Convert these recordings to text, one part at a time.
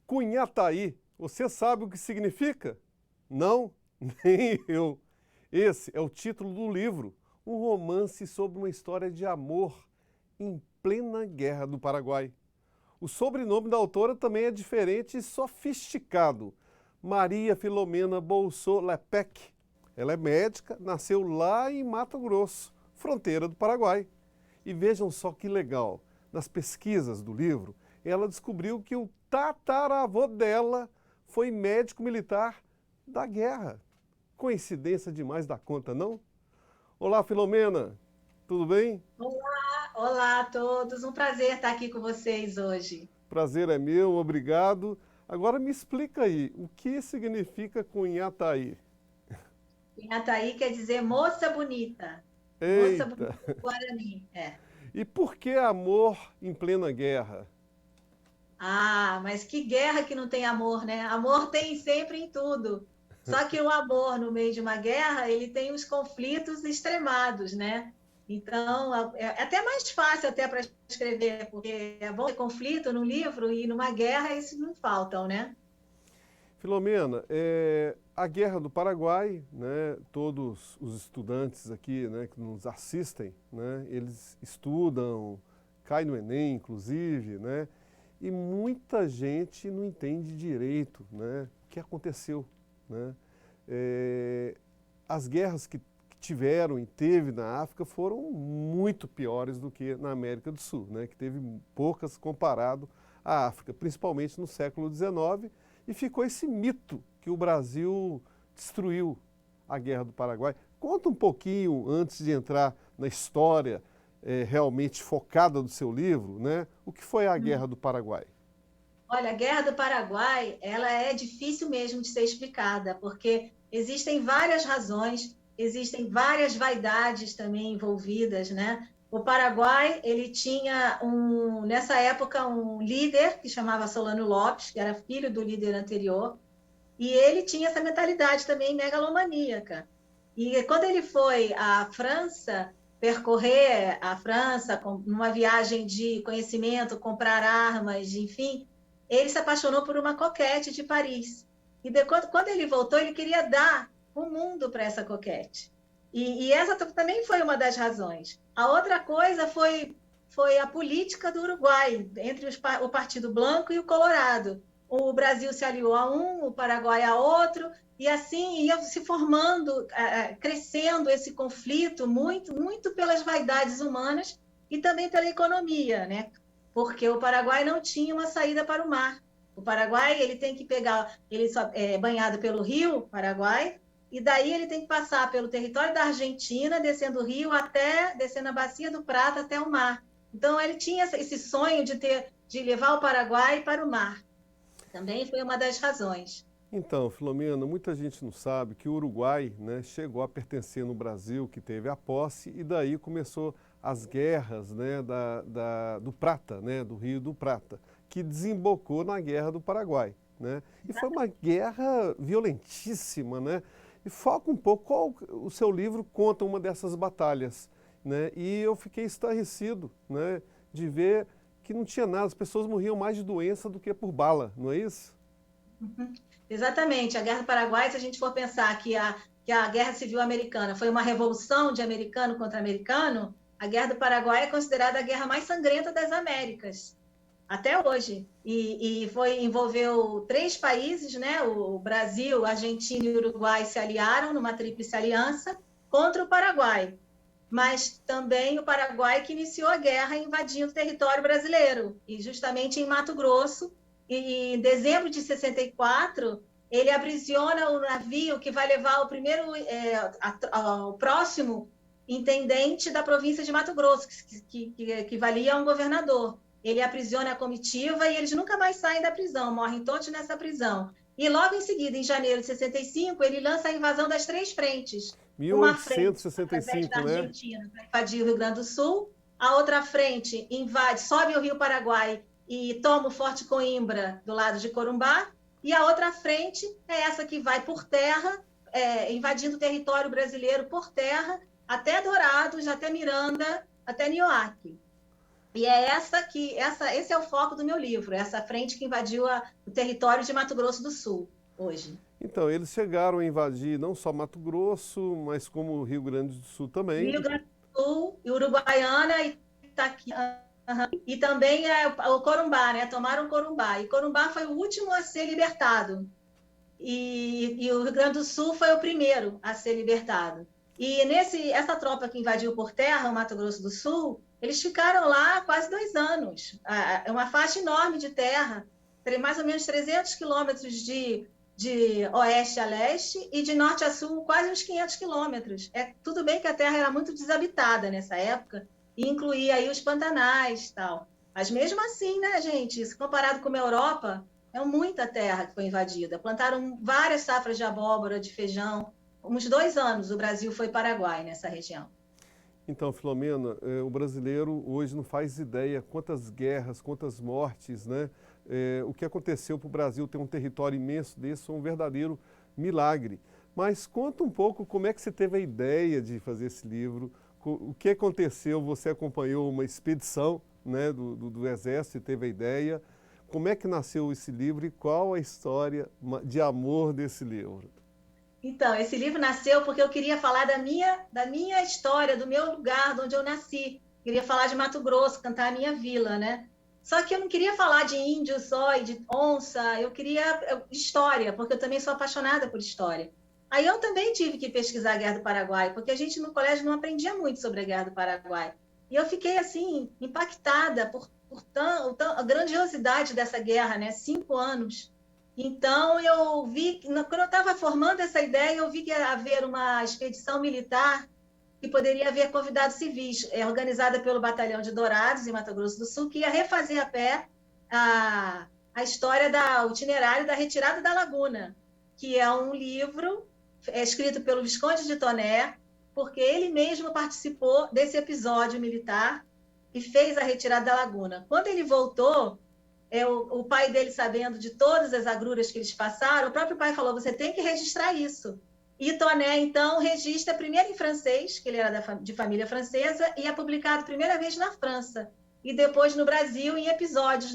Cunhataí, você sabe o que significa? Não, nem eu. Esse é o título do livro, um romance sobre uma história de amor em plena Guerra do Paraguai. O sobrenome da autora também é diferente e sofisticado. Maria Filomena Bolso Lepec. Ela é médica, nasceu lá em Mato Grosso, fronteira do Paraguai. E vejam só que legal, nas pesquisas do livro, ela descobriu que o tataravô dela foi médico militar da guerra. Coincidência demais da conta, não? Olá, Filomena, tudo bem? Olá a todos, um prazer estar aqui com vocês hoje. Prazer é meu, obrigado. Agora me explica aí, o que significa Cunhataí? Inhataí quer dizer moça Eita! bonita do Guarani. É. E por que amor em plena guerra? Ah, mas que guerra que não tem amor, né? Amor tem sempre em tudo. Só que o amor no meio de uma guerra, ele tem os conflitos extremados, né? Então, é até mais fácil até para escrever, porque é bom ter conflito no livro e numa guerra esses não faltam, né? Filomena, a Guerra do Paraguai, né, todos os estudantes aqui, né, que nos assistem, né, eles estudam, cai no Enem, inclusive, né, e muita gente não entende direito, né, o que aconteceu, né. As guerras que tiveram e teve na África foram muito piores do que na América do Sul, né, que teve poucas comparado à África, principalmente no século XIX, e ficou esse mito que o Brasil destruiu a Guerra do Paraguai. Conta um pouquinho, antes de entrar na história realmente focada do seu livro, né, o que foi a Guerra do Paraguai? Olha, a Guerra do Paraguai, ela é difícil mesmo de ser explicada, porque existem várias razões, existem várias vaidades também envolvidas, né? O Paraguai, ele tinha nessa época um líder que chamava Solano Lopes, que era filho do líder anterior, e ele tinha essa mentalidade também megalomaníaca. E quando ele foi à França, percorrer a França, numa viagem de conhecimento, comprar armas, enfim, ele se apaixonou por uma coquete de Paris. E quando ele voltou, ele queria dar o mundo para essa coquete. E essa também foi uma das razões. A outra coisa foi a política do Uruguai, entre o Partido Branco e o Colorado. O Brasil se aliou a um, o Paraguai a outro, e assim ia se formando, crescendo esse conflito muito, muito pelas vaidades humanas e também pela economia, né? Porque o Paraguai não tinha uma saída para o mar. O Paraguai ele tem que pegar, ele só é banhado pelo Rio Paraguai, e daí ele tem que passar pelo território da Argentina, descendo o rio até, descendo a bacia do Prata até o mar. Então ele tinha esse sonho de levar o Paraguai para o mar. Também foi uma das razões. Então, Filomena, muita gente não sabe que o Uruguai, né, chegou a pertencer no Brasil, que teve a posse, e daí começou as guerras, né, do Prata, né, do Rio do Prata, que desembocou na Guerra do Paraguai, né? E foi uma guerra violentíssima, né? E foca um pouco, qual o seu livro conta uma dessas batalhas, né? E eu fiquei estarrecido, né, de ver que não tinha nada, as pessoas morriam mais de doença do que por bala, não é isso? Uhum. Exatamente. A Guerra do Paraguai, se a gente for pensar que a Guerra Civil Americana foi uma revolução de americano contra americano, a Guerra do Paraguai é considerada a guerra mais sangrenta das Américas, até hoje. E envolveu três países, né? O Brasil, a Argentina e o Uruguai se aliaram numa tríplice aliança contra o Paraguai. Mas também o Paraguai que iniciou a guerra invadindo o território brasileiro, e justamente em Mato Grosso, e em dezembro de 64, ele aprisiona o navio que vai levar o primeiro, o próximo intendente da província de Mato Grosso, que valia a um governador. Ele aprisiona a comitiva e eles nunca mais saem da prisão, morrem todos nessa prisão. E logo em seguida, em janeiro de 65, ele lança a invasão das três frentes. Uma frente através da 1865, né? Argentina para invadir o Rio Grande do Sul, a outra frente invade, sobe o Rio Paraguai e toma o Forte Coimbra do lado de Corumbá, e a outra frente é essa que vai por terra, invadindo o território brasileiro por terra, até Dourados, até Miranda, até Nioaque. E é esse é o foco do meu livro, essa frente que invadiu o território de Mato Grosso do Sul hoje. Então, eles chegaram a invadir não só Mato Grosso, mas como o Rio Grande do Sul também. Rio Grande do Sul, e Uruguaiana, Itaqui, e também o Corumbá, né? Tomaram o Corumbá. E Corumbá foi o último a ser libertado. E o Rio Grande do Sul foi o primeiro a ser libertado. E essa tropa que invadiu por terra o Mato Grosso do Sul, eles ficaram lá quase 2 anos. É uma faixa enorme de terra, mais ou menos 300 quilômetros de oeste a leste e de norte a sul quase uns 500 quilômetros. Tudo bem que a terra era muito desabitada nessa época, e incluía aí os pantanais e tal. Mas mesmo assim, né, gente, se comparado com a Europa, é muita terra que foi invadida. Plantaram várias safras de abóbora, de feijão. Uns 2 anos o Brasil foi Paraguai nessa região. Então, Filomena, o brasileiro hoje não faz ideia quantas guerras, quantas mortes, né? O que aconteceu para o Brasil ter um território imenso desse foi um verdadeiro milagre. Mas conta um pouco como é que você teve a ideia de fazer esse livro, o que aconteceu, você acompanhou uma expedição, né, do Exército e teve a ideia. Como é que nasceu esse livro e qual a história de amor desse livro? Então, esse livro nasceu porque eu queria falar da minha história, do meu lugar, de onde eu nasci. Queria falar de Mato Grosso, cantar a minha vila, né? Só que eu não queria falar de índio só e de onça, eu queria história, porque eu também sou apaixonada por história. Aí eu também tive que pesquisar a Guerra do Paraguai, porque a gente no colégio não aprendia muito sobre a Guerra do Paraguai. E eu fiquei, assim, impactada a grandiosidade dessa guerra, né? 5 anos. Então, eu vi, quando eu estava formando essa ideia, eu vi que ia haver uma expedição militar que poderia haver convidados civis, organizada pelo Batalhão de Dourados, em Mato Grosso do Sul, que ia refazer a pé a história o itinerário da retirada da Laguna, que é um livro escrito pelo Visconde de Toné, porque ele mesmo participou desse episódio militar e fez a retirada da Laguna. Quando ele voltou, o pai dele, sabendo de todas as agruras que eles passaram, o próprio pai falou: você tem que registrar isso. E Toné, então, registra primeiro em francês, que ele era de família francesa, e é publicado primeira vez na França, e depois no Brasil, em episódios,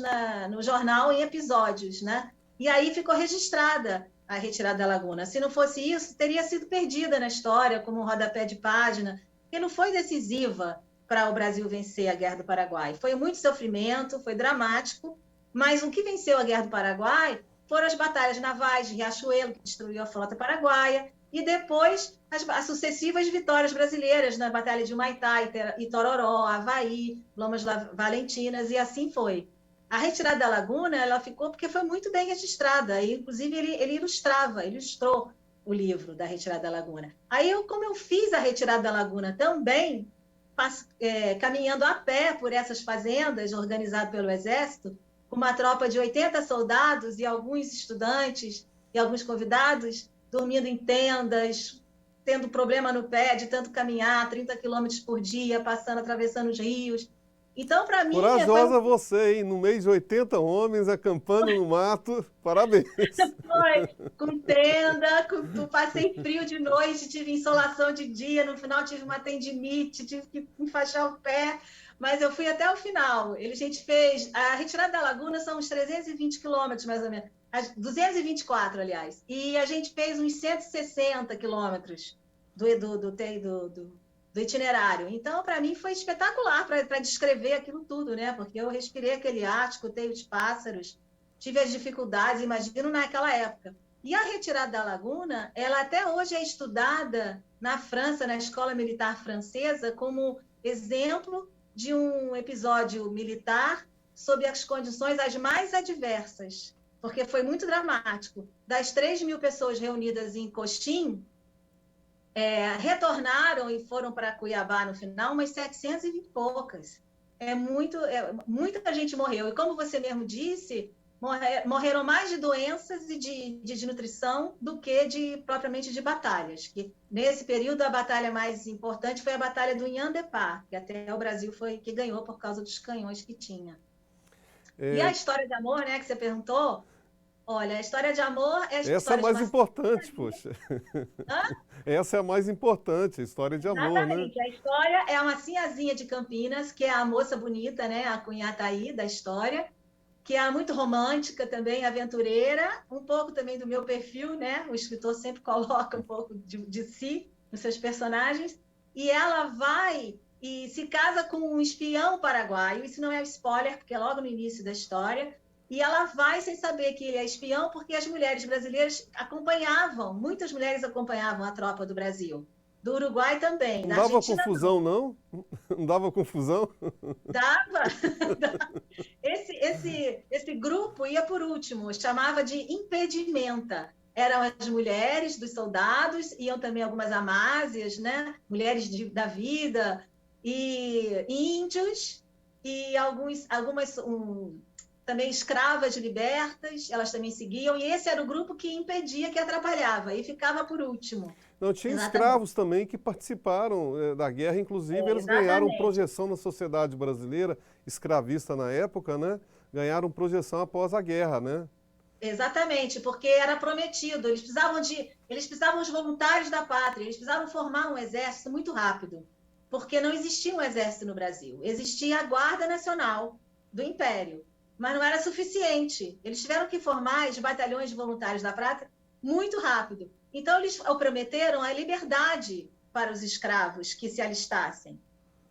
no jornal, em episódios, né? E aí ficou registrada a retirada da Laguna. Se não fosse isso, teria sido perdida na história, como um rodapé de página, porque não foi decisiva para o Brasil vencer a Guerra do Paraguai. Foi muito sofrimento, foi dramático, mas o que venceu a Guerra do Paraguai foram as batalhas navais de Riachuelo, que destruiu a frota paraguaia, e depois as sucessivas vitórias brasileiras na Batalha de Humaitá, Itororó, Havaí, Lomas Valentinas, e assim foi. A retirada da Laguna, ela ficou porque foi muito bem registrada, e inclusive ele ilustrou o livro da retirada da Laguna. Aí, como eu fiz a retirada da Laguna também, caminhando a pé por essas fazendas, organizado pelo Exército, uma tropa de 80 soldados e alguns estudantes e alguns convidados dormindo em tendas, tendo problema no pé de tanto caminhar, 30 quilômetros por dia, atravessando os rios. Então, para mim, Corajosa você, hein? No meio de 80 homens, acampando no mato. Parabéns. Foi com tenda, passei frio de noite, tive insolação de dia, no final tive uma tendinite, tive que enfaixar o pé, mas eu fui até o final. A gente fez, a retirada da Laguna são uns 320 quilômetros, mais ou menos, 224, aliás, e a gente fez uns 160 quilômetros do itinerário. Então, para mim, foi espetacular para descrever aquilo tudo, né? Porque eu respirei aquele ar, escutei os pássaros, tive as dificuldades, imagino, naquela época. E a retirada da Laguna, ela até hoje é estudada na França, na Escola Militar Francesa, como exemplo de um episódio militar sob as condições as mais adversas, porque foi muito dramático. Das 3.000 pessoas reunidas em Costim, retornaram e foram para Cuiabá no final, umas 720 e poucas. Muita gente morreu. E como você mesmo disse, morreram mais de doenças e de desnutrição do que propriamente de batalhas. Que, nesse período, a batalha mais importante foi a Batalha do Inhambepá, que até o Brasil foi que ganhou por causa dos canhões que tinha. E a história de amor, né, que você perguntou, Olha, a história de amor é a Essa é a história de mais uma... importante, poxa. Hã? Essa é a mais importante, a história de amor, né? Exatamente. A história é uma sinhazinha de Campinas, que é a moça bonita, né? A Cunhataí da história, que é muito romântica também, aventureira, um pouco também do meu perfil, né? O escritor sempre coloca um pouco de si nos seus personagens, e ela vai e se casa com um espião paraguaio. Isso não é spoiler, porque é logo no início da história. E ela vai sem saber que ele é espião, porque as mulheres brasileiras acompanhavam, muitas mulheres acompanhavam a tropa do Brasil, do Uruguai também, Não da dava Argentina não. confusão, não? Não dava confusão? Dava. Esse grupo ia por último, chamava de impedimenta. Eram as mulheres dos soldados, iam também algumas amásias, né? Mulheres da vida, e índios, e algumas também escravas libertas, elas também seguiam, e esse era o grupo que impedia, que atrapalhava, e ficava por último. Não, tinha Exatamente. escravos também que participaram da guerra, inclusive eles ganharam Exatamente. projeção na sociedade brasileira, escravista na época, né? Ganharam projeção após a guerra, né? Exatamente, porque era prometido. Eles precisavam de voluntários da pátria. Eles precisavam formar um exército muito rápido, porque não existia um exército no Brasil. Existia a Guarda Nacional do Império, mas não era suficiente. Eles tiveram que formar os batalhões de voluntários da pátria muito rápido. Então eles prometeram a liberdade para os escravos que se alistassem.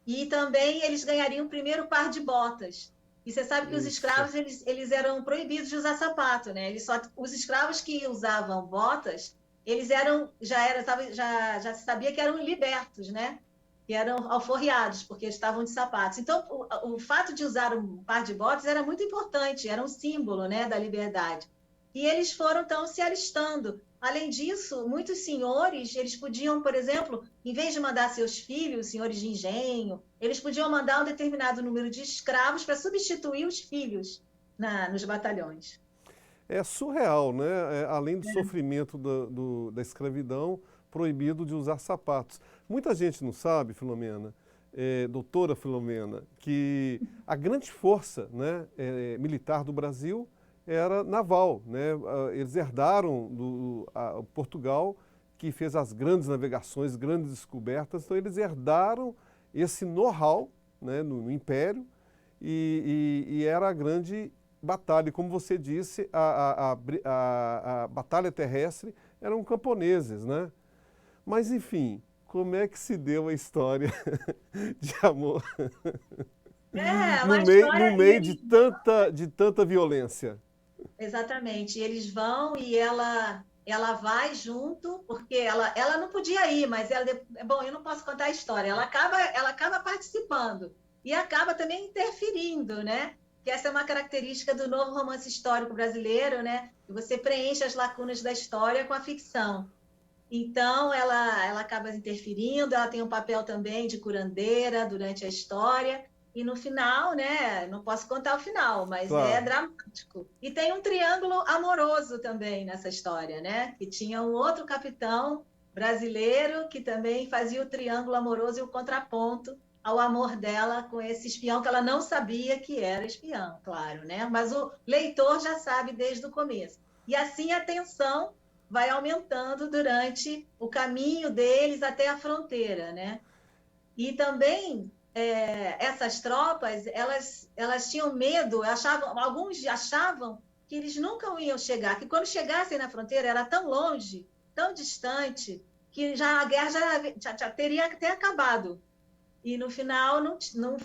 E também eles ganhariam o primeiro par de botas. E você sabe que os Isso. escravos eles eram proibidos de usar sapato, né? Os escravos que usavam botas, eles eram já se sabia que eram libertos, né? Que eram alforriados porque estavam de sapatos. Então o fato de usar um par de botas era muito importante, era um símbolo, né, da liberdade. E eles foram então se alistando. Além disso, muitos senhores, eles podiam, por exemplo, em vez de mandar seus filhos, senhores de engenho, eles podiam mandar um determinado número de escravos para substituir os filhos nos batalhões. É surreal, né? Além do sofrimento da escravidão, proibido de usar sapatos. Muita gente não sabe, Filomena, doutora Filomena, que a grande força, né, militar do Brasil era naval, né? Eles herdaram Portugal, que fez as grandes navegações, grandes descobertas, então eles herdaram esse know-how, né, no Império, e era a grande batalha. E como você disse, a batalha terrestre eram camponeses, né? Mas, enfim, como é que se deu a história de amor É, no uma meio, história, no e meio eles de tanta violência? exatamente. Eles vão e ela vai junto, porque ela não podia ir, mas bom, eu não posso contar a história. Ela acaba participando e acaba também interferindo, né? Que essa é uma característica do novo romance histórico brasileiro, né? Que você preenche as lacunas da história com a ficção. Então, ela acaba interferindo, ela tem um papel também de curandeira durante a história, e no final, né, não posso contar o final, mas é Claro. dramático. E tem um triângulo amoroso também nessa história, né? Que tinha um outro capitão brasileiro que também fazia o triângulo amoroso e o contraponto ao amor dela com esse espião que ela não sabia que era espião, claro, né? Mas o leitor já sabe desde o começo. E assim a tensão vai aumentando durante o caminho deles até a fronteira, né? E também essas tropas, elas tinham medo, alguns achavam que eles nunca iam chegar, que quando chegassem na fronteira era tão longe, tão distante, que já a guerra já teria até acabado. E no final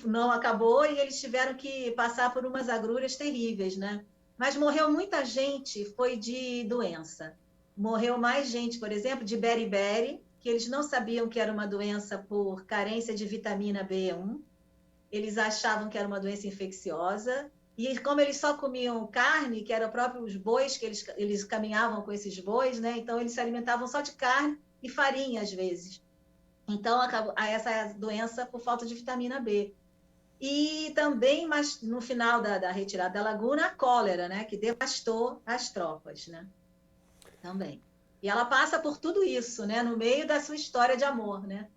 não acabou e eles tiveram que passar por umas agruras terríveis, né? Mas morreu muita gente, foi de doença. Morreu mais gente, por exemplo, de beriberi, que eles não sabiam que era uma doença por carência de vitamina B1. Eles achavam que era uma doença infecciosa. E como eles só comiam carne, que eram próprios bois, que eles caminhavam com esses bois, né? Então eles se alimentavam só de carne e farinha, às vezes. Então, acabou essa doença por falta de vitamina B. E também, mas no final da retirada da laguna, a cólera, né, que devastou as tropas, né, também. E ela passa por tudo isso, né, no meio da sua história de amor, né.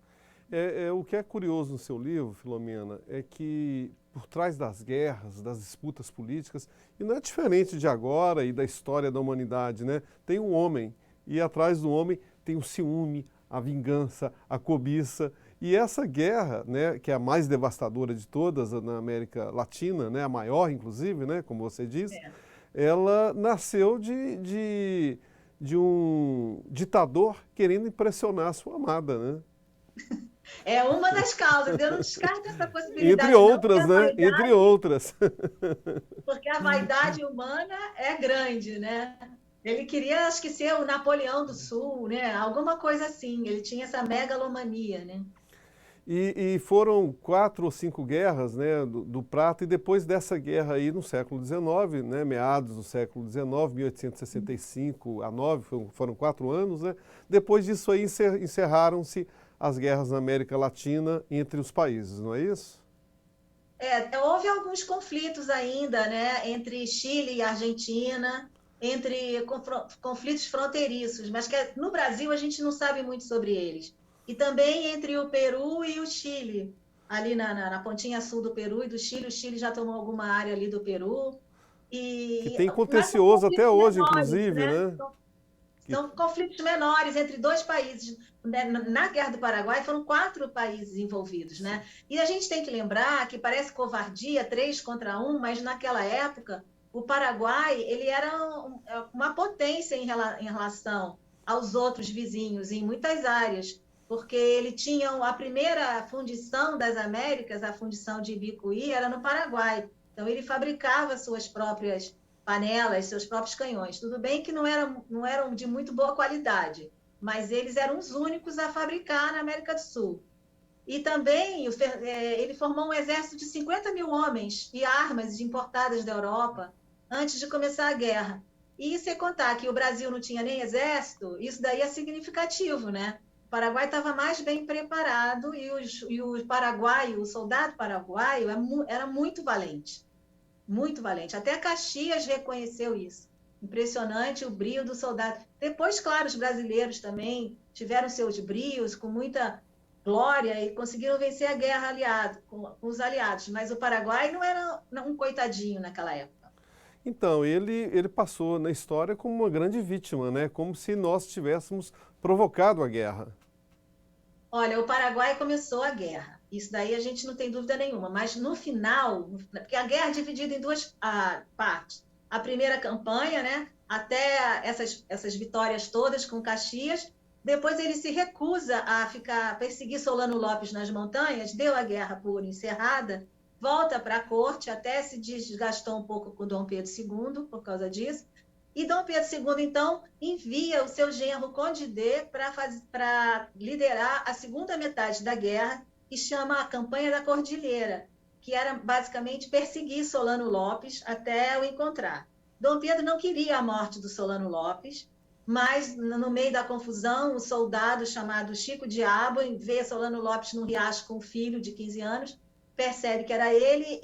O que é curioso no seu livro, Filomena, é que por trás das guerras, das disputas políticas, e não é diferente de agora e da história da humanidade, né? Tem um homem, e atrás do homem tem o ciúme, a vingança, a cobiça, e essa guerra, né, que é a mais devastadora de todas na América Latina, né, a maior inclusive, né, como você disse, ela nasceu de um ditador querendo impressionar a sua amada, né? É uma das causas. Eu não descarto essa Entre possibilidade, não, outras, né? Entre outras. porque a vaidade humana é grande, né? Ele queria, acho que, ser o Napoleão do Sul, né? Alguma coisa assim. Ele tinha essa megalomania, né? E foram 4 ou 5 guerras, né, do Prata, e depois dessa guerra aí no século XIX, né, meados do século XIX, 1865 a 9, foram 4 anos, né? Depois disso aí encerraram-se as guerras na América Latina entre os países, não é isso? Houve alguns conflitos ainda, né, entre Chile e Argentina, entre conflitos fronteiriços, mas que no Brasil a gente não sabe muito sobre eles. E também entre o Peru e o Chile, ali na pontinha sul do Peru e do Chile. O Chile já tomou alguma área ali do Peru. Que E, tem mas são contencioso até conflitos hoje, menores, inclusive, né? né? Que, São conflitos menores entre dois países. Né? Na Guerra do Paraguai foram 4 países envolvidos, né? E a gente tem que lembrar que parece covardia, 3 contra 1, mas naquela época o Paraguai ele era uma potência em relação aos outros vizinhos em muitas áreas, porque ele tinha a primeira fundição das Américas, a fundição de Ibicuí, era no Paraguai. Então ele fabricava suas próprias panelas, seus próprios canhões. Tudo bem que não eram de muito boa qualidade, mas eles eram os únicos a fabricar na América do Sul. E também ele formou um exército de 50 mil homens e armas importadas da Europa antes de começar a guerra. E sem contar que o Brasil não tinha nem exército, isso daí é significativo, né? O Paraguai estava mais bem preparado e o paraguaio, o soldado paraguaio era muito valente. Muito valente. Até Caxias reconheceu isso. Impressionante o brio do soldado. Depois, claro, os brasileiros também tiveram seus brios com muita glória e conseguiram vencer a guerra com os aliados. Mas o Paraguai não era um coitadinho naquela época. então, ele passou na história como uma grande vítima, né? Como se nós tivéssemos provocado a guerra. Olha, o Paraguai começou a guerra. Isso daí a gente não tem dúvida nenhuma. Mas no final, porque a guerra é dividida em duas partes. A primeira campanha, né? Até essas vitórias todas com Caxias. Depois ele se recusa a perseguir Solano Lopes nas montanhas, deu a guerra por encerrada, volta para a corte, até se desgastou um pouco com Dom Pedro II por causa disso. E Dom Pedro II, então, envia o seu genro Condé para liderar a segunda metade da guerra, que chama a Campanha da Cordilheira, que era basicamente perseguir Solano Lopes até o encontrar. Dom Pedro não queria a morte do Solano Lopes, mas no meio da confusão, um soldado chamado Chico Diabo vê Solano Lopes no riacho com um filho de 15 anos, percebe que era ele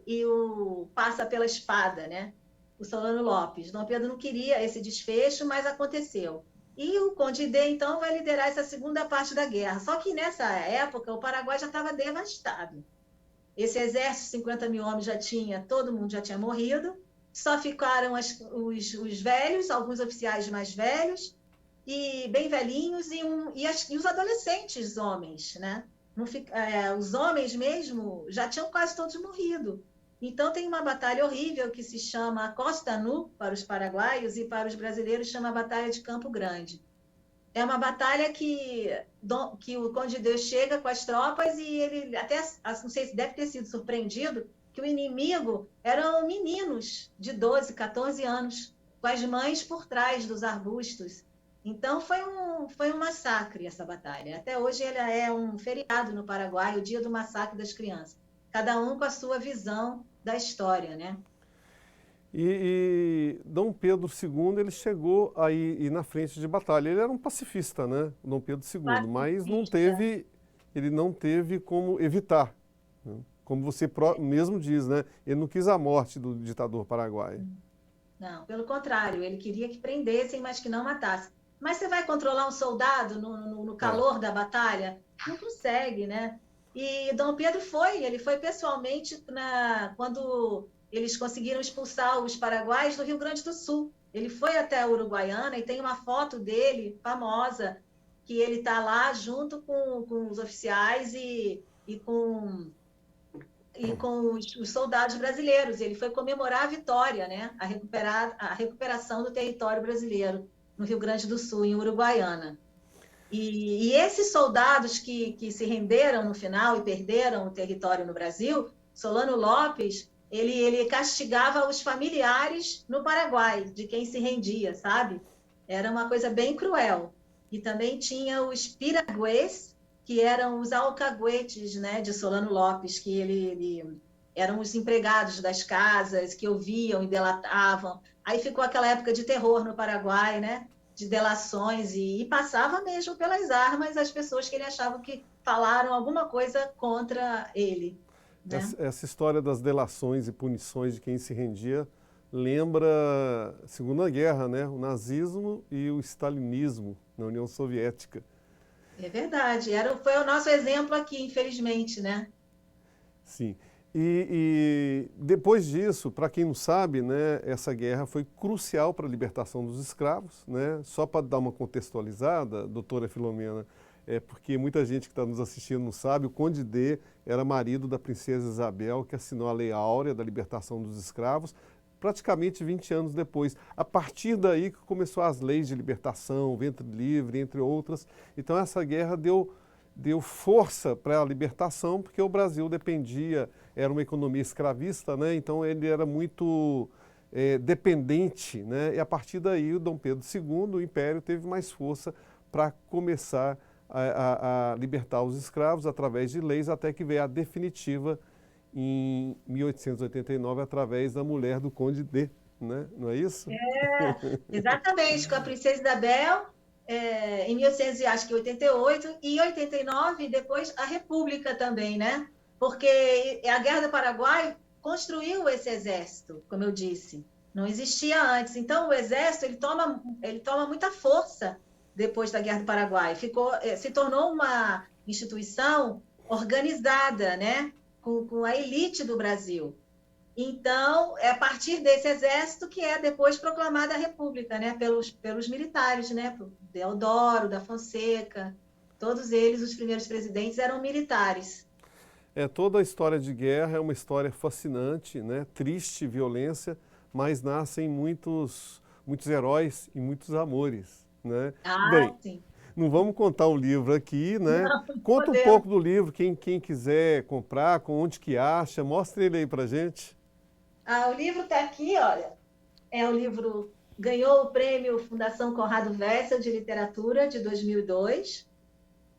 e o passa pela espada, né? O Solano Lopes. Dom Pedro não queria esse desfecho, mas aconteceu. E o Condé, então, vai liderar essa segunda parte da guerra. Só que nessa época, o Paraguai já estava devastado. Esse exército, 50 mil homens todo mundo já tinha morrido, só ficaram os velhos, alguns oficiais mais velhos, e bem velhinhos, e os adolescentes homens, né? Os homens mesmo já tinham quase todos morrido. Então tem uma batalha horrível que se chama Costa Nu para os paraguaios e para os brasileiros chama a Batalha de Campo Grande. É uma batalha que o Condé chega com as tropas e ele até, não sei se deve ter sido surpreendido, que o inimigo eram meninos de 12, 14 anos, com as mães por trás dos arbustos. Então foi um massacre essa batalha. Até hoje ela é um feriado no Paraguai, o dia do massacre das crianças. Cada um com a sua visão da história, né? E Dom Pedro II, ele chegou aí na frente de batalha. Ele era um pacifista, né? Dom Pedro II, mas Pacifista. ele não teve como evitar, né? Como você mesmo diz, né? Ele não quis a morte do ditador paraguaio. Não, pelo contrário, ele queria que prendessem, mas que não matassem. Mas você vai controlar um soldado no É. calor da batalha? Não consegue, né? E Dom Pedro ele foi pessoalmente quando eles conseguiram expulsar os paraguaios do Rio Grande do Sul. Ele foi até a Uruguaiana e tem uma foto dele famosa, que ele está lá junto com os oficiais e com os soldados brasileiros. Ele foi comemorar a vitória, né? A recuperação do território brasileiro no Rio Grande do Sul, em Uruguaiana. E esses soldados que se renderam no final e perderam o território no Brasil, Solano Lopes, ele castigava os familiares no Paraguai, de quem se rendia, sabe? Era uma coisa bem cruel. E também tinha os piraguês, que eram os alcaguetes, né, de Solano Lopes, que ele eram os empregados das casas, que ouviam e delatavam. Aí ficou aquela época de terror no Paraguai, né? De delações, e passava mesmo pelas armas as pessoas que ele achava que falaram alguma coisa contra ele. Né? Essa história das delações e punições de quem se rendia lembra a Segunda Guerra, né? O nazismo e o stalinismo na União Soviética. É verdade, foi o nosso exemplo aqui, infelizmente, né? Sim. E depois disso, para quem não sabe, né, essa guerra foi crucial para a libertação dos escravos, né? Só para dar uma contextualizada, doutora Filomena, porque muita gente que está nos assistindo não sabe, o Conde D era marido da princesa Isabel, que assinou a Lei Áurea da libertação dos escravos, praticamente 20 anos depois. A partir daí que começou as leis de libertação, ventre livre, entre outras. Então essa guerra deu força para a libertação, porque o Brasil dependia, era uma economia escravista, né? Então ele era muito dependente, né? E a partir daí o Dom Pedro II, o Império, teve mais força para começar a libertar os escravos através de leis, até que veio a definitiva em 1889, através da mulher do Conde D, né? Não é isso? Exatamente, com a princesa Isabel, em 1888 e 89, depois a República também, né? Porque a Guerra do Paraguai construiu esse exército, como eu disse, não existia antes. Então o exército ele toma muita força depois da Guerra do Paraguai. Se tornou uma instituição organizada, né? Com a elite do Brasil. Então, é a partir desse exército que é depois proclamada a República, né? Pelos militares, né? Por Deodoro, da Fonseca, todos eles, os primeiros presidentes, eram militares. Toda a história de guerra é uma história fascinante, né? Triste, violência, mas nascem muitos heróis e muitos amores, né? Ah, Bem, sim. não vamos contar o livro aqui, né? Não Conta um podemos. pouco do livro, quem quiser comprar, com onde que acha, mostra ele aí pra gente. O livro está aqui, olha. O livro ganhou o prêmio Fundação Conrado Wessel de Literatura de 2002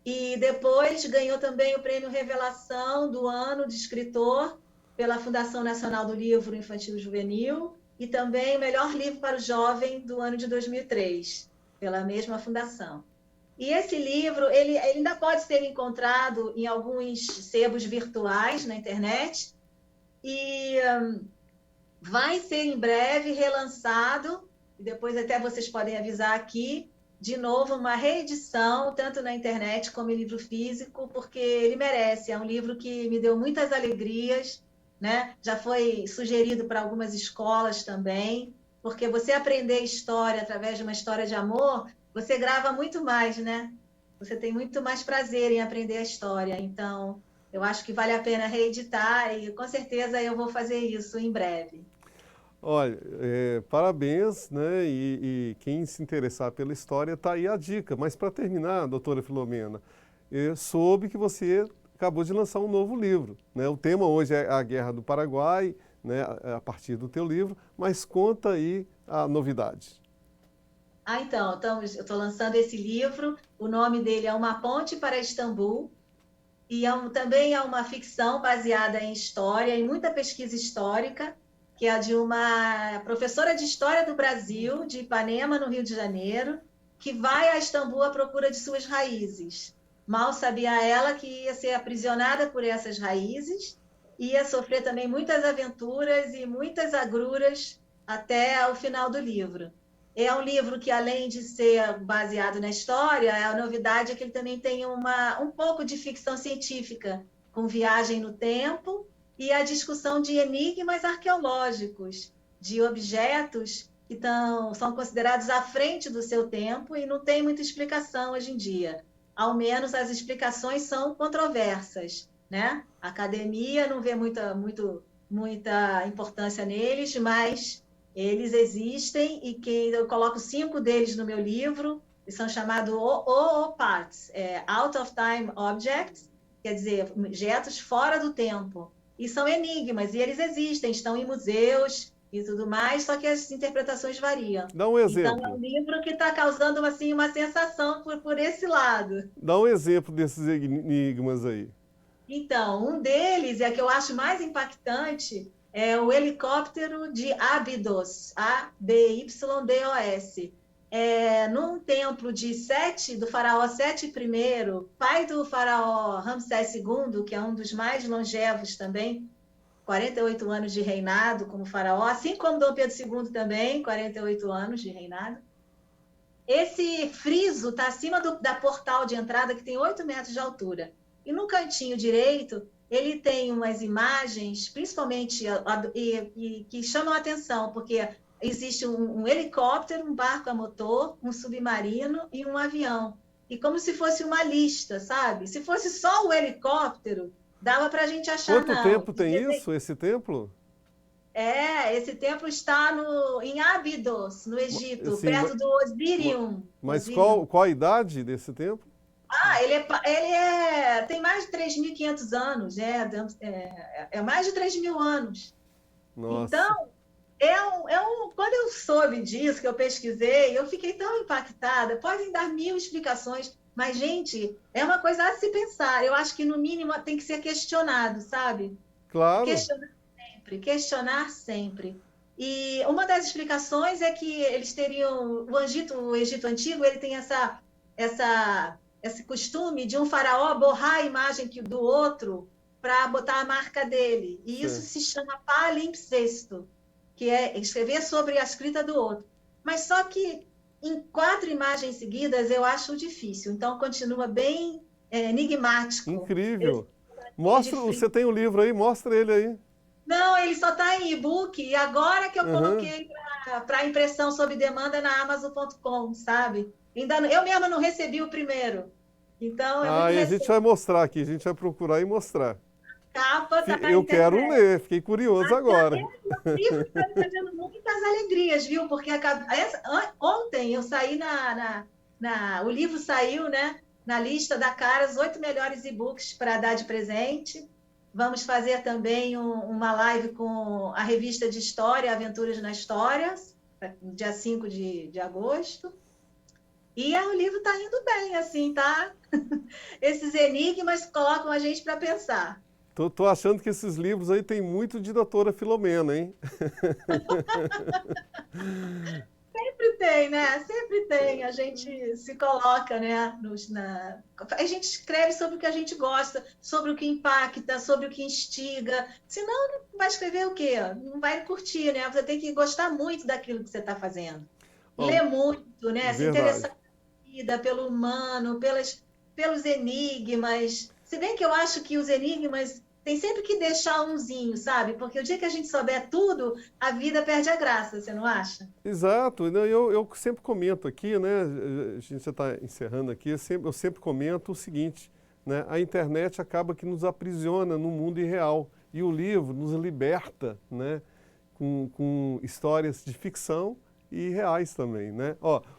e depois ganhou também o prêmio Revelação do Ano de Escritor pela Fundação Nacional do Livro Infantil e Juvenil e também o melhor livro para o jovem do ano de 2003 pela mesma fundação. E esse livro ele ainda pode ser encontrado em alguns sebos virtuais na internet e vai ser em breve relançado, e depois até vocês podem avisar aqui, de novo, uma reedição, tanto na internet como em livro físico, porque ele merece. É um livro que me deu muitas alegrias, né? Já foi sugerido para algumas escolas também, porque você aprender história através de uma história de amor, você grava muito mais, né? Você tem muito mais prazer em aprender a história. Então, eu acho que vale a pena reeditar e com certeza eu vou fazer isso em breve. Olha, parabéns, né? E quem se interessar pela história, tá aí a dica. Mas para terminar, doutora Filomena, eu soube que você acabou de lançar um novo livro, né? O tema hoje é a Guerra do Paraguai, né? A partir do teu livro, mas conta aí a novidade. Então, eu estou lançando esse livro, o nome dele é Uma Ponte para Istambul, e também é uma ficção baseada em história, em muita pesquisa histórica, que é a de uma professora de História do Brasil, de Ipanema, no Rio de Janeiro, que vai a Istambul à procura de suas raízes. Mal sabia ela que ia ser aprisionada por essas raízes, ia sofrer também muitas aventuras e muitas agruras até o final do livro. É um livro que, além de ser baseado na história, a novidade é que ele também tem um pouco de ficção científica. com viagem no tempo, e a discussão de enigmas arqueológicos, de objetos que são considerados à frente do seu tempo e não tem muita explicação hoje em dia. Ao menos as explicações são controversas, né? A academia não vê muita importância neles, mas eles existem e que eu coloco 5 deles no meu livro, e são chamados OOPATs, Out of Time Objects, quer dizer, objetos fora do tempo. E são enigmas, e eles existem, estão em museus e tudo mais, só que as interpretações variam. Dá um exemplo. Então, é um livro que está causando assim, uma sensação por esse lado. Dá um exemplo desses enigmas aí. Então, um deles, que eu acho mais impactante, é o helicóptero de Abydos, Abyddos. Num templo do faraó Sete I, pai do faraó Ramsés II, que é um dos mais longevos também, 48 anos de reinado como faraó, assim como Dom Pedro II também, 48 anos de reinado. Esse friso está acima da portal de entrada, que tem 8 metros de altura. E no cantinho direito, ele tem umas imagens, principalmente, que chamam a atenção, porque existe um helicóptero, um barco a motor, um submarino e um avião. E como se fosse uma lista, sabe? Se fosse só o helicóptero, dava para a gente achar, Quanto tempo tem isso, esse templo? Esse templo está em Abydos, no Egito, Assim, perto do Osirium. Mas qual a idade desse templo? Ele tem mais de 3.500 anos, mais de 3.000 anos. Nossa. Então, quando eu soube disso, que eu pesquisei, eu fiquei tão impactada. Podem dar 1000 explicações, mas, gente, é uma coisa a se pensar. Eu acho que, no mínimo, tem que ser questionado, sabe? Claro. Questionar sempre. E uma das explicações é que eles teriam... O Egito Antigo, ele tem esse costume de um faraó borrar a imagem do outro para botar a marca dele. E isso se chama palimpsesto, que é escrever sobre a escrita do outro. Mas só que em 4 imagens seguidas eu acho difícil. Então continua bem enigmático. Incrível. Você tem o livro aí? Mostra ele aí. Não, ele só está em e-book. E agora que eu coloquei para impressão sob demanda na Amazon.com, sabe? Eu mesma não recebi o primeiro. Então, e a gente vai mostrar aqui, a gente vai procurar e mostrar. Capa tá Eu quero ler, fiquei curioso agora. O livro está me trazendo muitas alegrias, viu? Porque ontem eu saí o livro saiu, né? Na lista da Caras, 8 melhores e-books para dar de presente. Vamos fazer também uma live com a revista de História, Aventuras na História, dia 5 de agosto. E o livro está indo bem, assim, tá? Esses enigmas colocam a gente para pensar. Tô achando que esses livros aí tem muito de doutora Filomena, hein? Sempre tem, né? Sempre tem. A gente se coloca, né? A gente escreve sobre o que a gente gosta, sobre o que impacta, sobre o que instiga. Senão, não vai escrever o quê? Não vai curtir, né? Você tem que gostar muito daquilo que você está fazendo. Ler muito, né? Se interessar pela vida, pelo humano, pelos enigmas. Se bem que eu acho que os enigmas tem sempre que deixar umzinho, sabe? Porque o dia que a gente souber tudo, a vida perde a graça, você não acha? Exato. Eu sempre comento aqui, né? A gente já está encerrando aqui, eu sempre comento o seguinte, né? A internet acaba que nos aprisiona no mundo irreal e o livro nos liberta, né? Com histórias de ficção e reais também, né?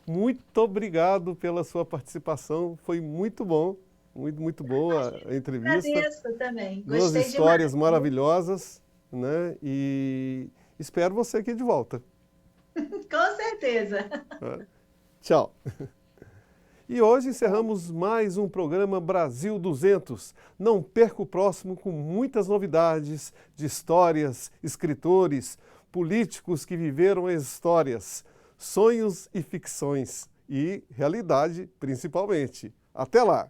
Muito obrigado pela sua participação, foi muito bom. Muito boa a entrevista. Agradeço também. Gostei Duas histórias demais. maravilhosas, né? E espero você aqui de volta. Com certeza. Tchau. E hoje encerramos mais um programa Brasil 200. Não perca o próximo com muitas novidades de histórias, escritores, políticos que viveram as histórias, sonhos e ficções e realidade principalmente. Até lá!